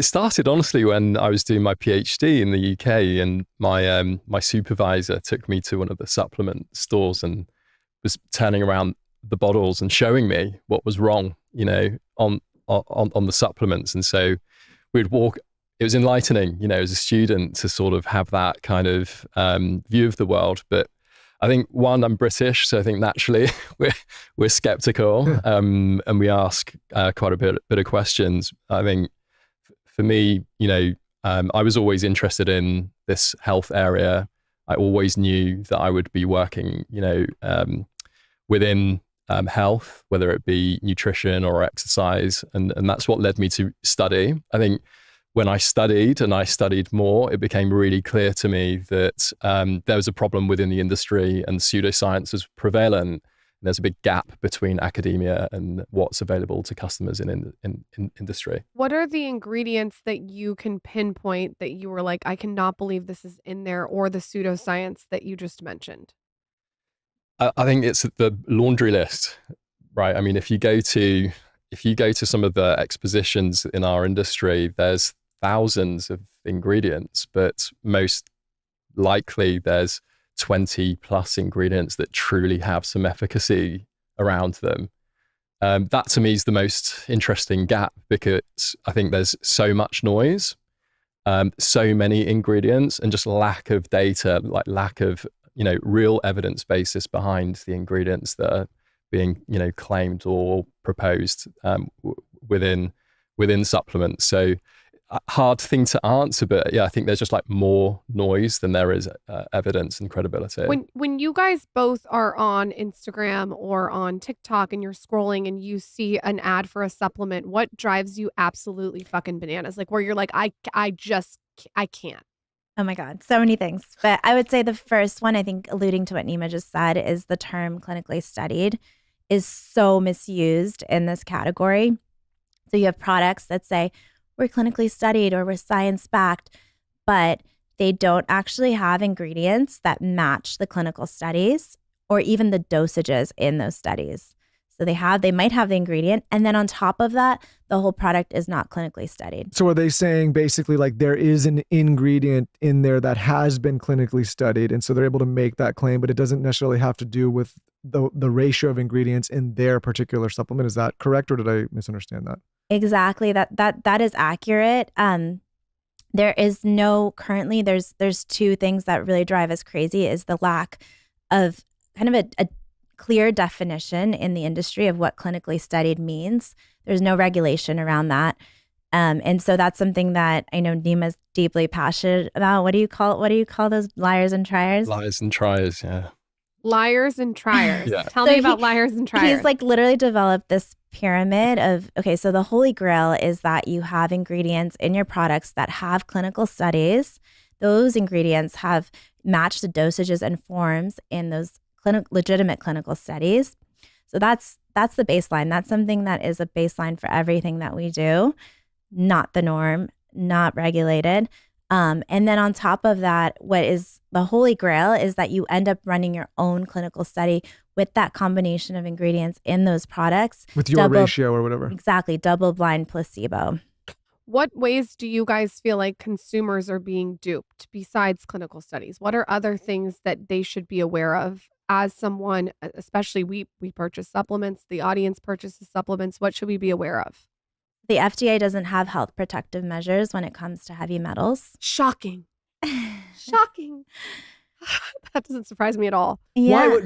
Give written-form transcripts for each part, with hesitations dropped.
It started honestly when I was doing my PhD in the UK, and my supervisor took me to one of the supplement stores and was turning around the bottles and showing me what was wrong, on the supplements. And so we'd walk. It was enlightening, as a student to sort of have that kind of view of the world. But I think I'm British, so I think naturally we're skeptical, and we ask quite a bit of questions. I think for me, I was always interested in this health area. I always knew that I would be working, within health, whether it be nutrition or exercise, and that's what led me to study. I think when I studied more, it became really clear to me that there was a problem within the industry and pseudoscience was prevalent. There's a big gap between academia and what's available to customers in industry. What are the ingredients that you can pinpoint that you were like, I cannot believe this is in there, or the pseudoscience that you just mentioned? I think it's the laundry list, right? I mean, if you go to some of the expositions in our industry, there's thousands of ingredients, but most likely there's 20 plus ingredients that truly have some efficacy around them. That to me is the most interesting gap, because I think there's so much noise, so many ingredients, and just lack of data, like lack of real evidence basis behind the ingredients that are being claimed or proposed within supplements. So hard thing to answer, but yeah, I think there's just like more noise than there is evidence and credibility. When you guys both are on Instagram or on TikTok and you're scrolling and you see an ad for a supplement, what drives you absolutely fucking bananas? Like where you're like, I can't. Oh my God, so many things. But I would say the first one, I think alluding to what Nima just said, is the term clinically studied is so misused in this category. So you have products that say, we're clinically studied or we're science-backed, but they don't actually have ingredients that match the clinical studies or even the dosages in those studies. So they might have the ingredient, and then on top of that, the whole product is not clinically studied. So are they saying basically like there is an ingredient in there that has been clinically studied, and so they're able to make that claim, but it doesn't necessarily have to do with the ratio of ingredients in their particular supplement? Is that correct, or did I misunderstand that? Exactly. That is accurate. There is currently there's two things that really drive us crazy is the lack of kind of a clear definition in the industry of what clinically studied means. There's no regulation around that. And so that's something that I know Nima's deeply passionate about. What do you call those liars and triers? Liars and triers, yeah. Liars and triers. Yeah. Tell me about liars and triers. He's like literally developed this pyramid of, okay, so the holy grail is that you have ingredients in your products that have clinical studies. Those ingredients have matched the dosages and forms in those legitimate clinical studies. So that's the baseline. That's something that is a baseline for everything that we do, not the norm, not regulated. And then on top of that, what is the holy grail is that you end up running your own clinical study with that combination of ingredients in those products. With your ratio or whatever. Exactly. Double-blind placebo. What ways do you guys feel like consumers are being duped besides clinical studies? What are other things that they should be aware of as someone, especially we purchase supplements, the audience purchases supplements. What should we be aware of? The FDA doesn't have health protective measures when it comes to heavy metals. Shocking. Shocking. That doesn't surprise me at all. Yeah.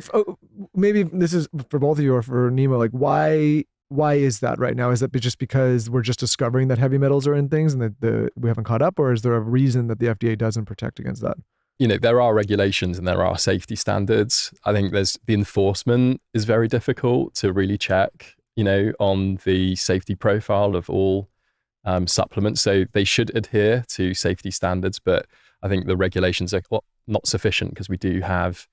Maybe this is for both of you or for Nima, like why is that right now? Is that just because we're just discovering that heavy metals are in things and that we haven't caught up, or is there a reason that the FDA doesn't protect against that? There are regulations and there are safety standards. I think the enforcement is very difficult to really check, on the safety profile of all supplements. So they should adhere to safety standards, but I think the regulations are not sufficient because we do have,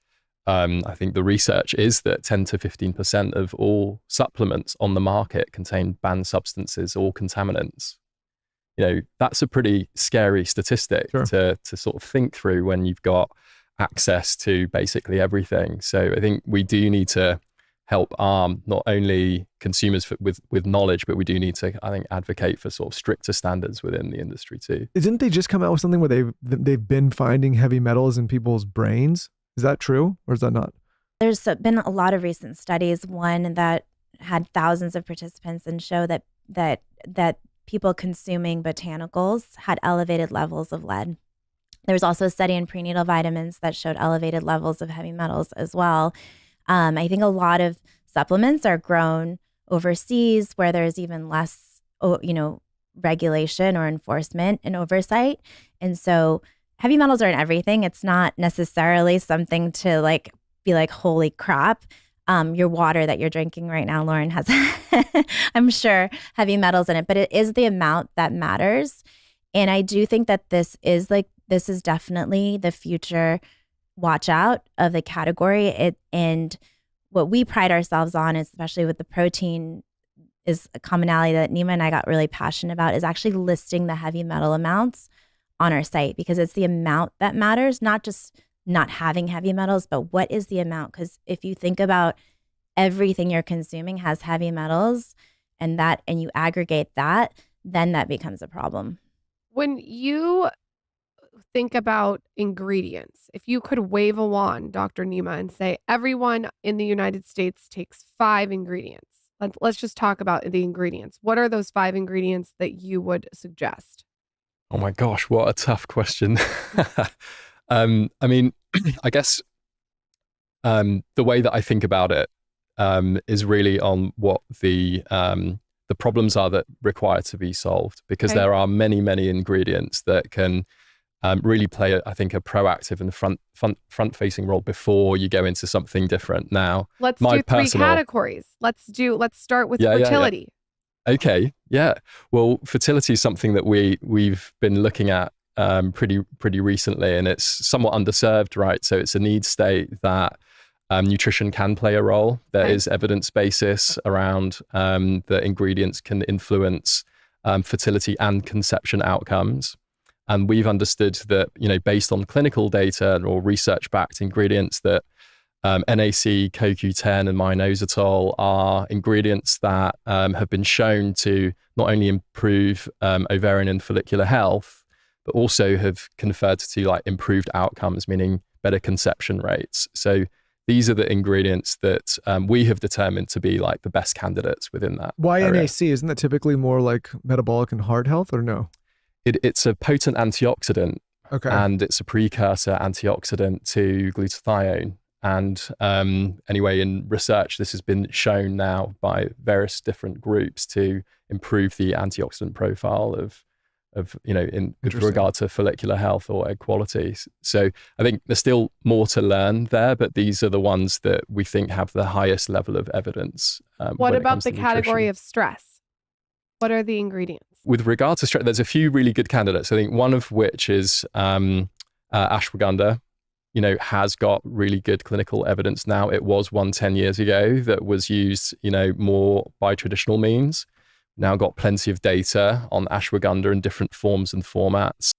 I think the research is that 10 to 15% of all supplements on the market contain banned substances or contaminants. That's a pretty scary statistic. Sure. to sort of think through when you've got access to basically everything. So I think we do need to help arm not only consumers with knowledge, but we do need to, I think, advocate for sort of stricter standards within the industry too. Didn't they just come out with something where they've been finding heavy metals in people's brains? Is that true or is that not? There's been a lot of recent studies, one that had thousands of participants and show that people consuming botanicals had elevated levels of lead. There was also a study in prenatal vitamins that showed elevated levels of heavy metals as well. I think a lot of supplements are grown overseas where there's even less, regulation or enforcement and oversight. And so heavy metals are in everything. It's not necessarily something to be like, holy crap. Your water that you're drinking right now, Lauren, has, I'm sure, heavy metals in it, but it is the amount that matters. And I do think that this is definitely the future watch out of the category. And what we pride ourselves on, especially with the protein, is a commonality that Nima and I got really passionate about, is actually listing the heavy metal amounts on our site, because it's the amount that matters, not just not having heavy metals, but what is the amount? Because if you think about everything you're consuming has heavy metals and you aggregate that, then that becomes a problem. When you think about ingredients, if you could wave a wand, Dr. Nima, and say everyone in the United States takes 5 ingredients. Let's just talk about the ingredients. What are those 5 ingredients that you would suggest? Oh my gosh, what a tough question. I mean, I guess the way that I think about it is really on what the problems are that require to be solved, because there are many, many ingredients that can really play, I think, a proactive and front-facing role before you go into something different. Now, let's do 3 categories. Let's start with fertility. Okay, yeah. Well, fertility is something that we've been looking at pretty recently, and it's somewhat underserved, right? So it's a need state that nutrition can play a role. There is evidence basis around that ingredients can influence fertility and conception outcomes. And we've understood that, based on clinical data or research-backed ingredients, that NAC, CoQ10, and minoxidil are ingredients that have been shown to not only improve ovarian and follicular health, but also have conferred to improved outcomes, meaning better conception rates. So these are the ingredients that we have determined to be the best candidates within that. Why area. NAC? Isn't that typically more like metabolic and heart health, or no? It's a potent antioxidant, and it's a precursor antioxidant to glutathione. And anyway, in research, this has been shown now by various different groups to improve the antioxidant profile of with regard to follicular health or egg quality. So I think there's still more to learn there, but these are the ones that we think have the highest level of evidence. What about the category of stress? What are the ingredients? With regard to stress, there's a few really good candidates. I think one of which is ashwagandha. Has got really good clinical evidence now. It was 10 years ago that was used, more by traditional means. Now got plenty of data on ashwagandha in different forms and formats.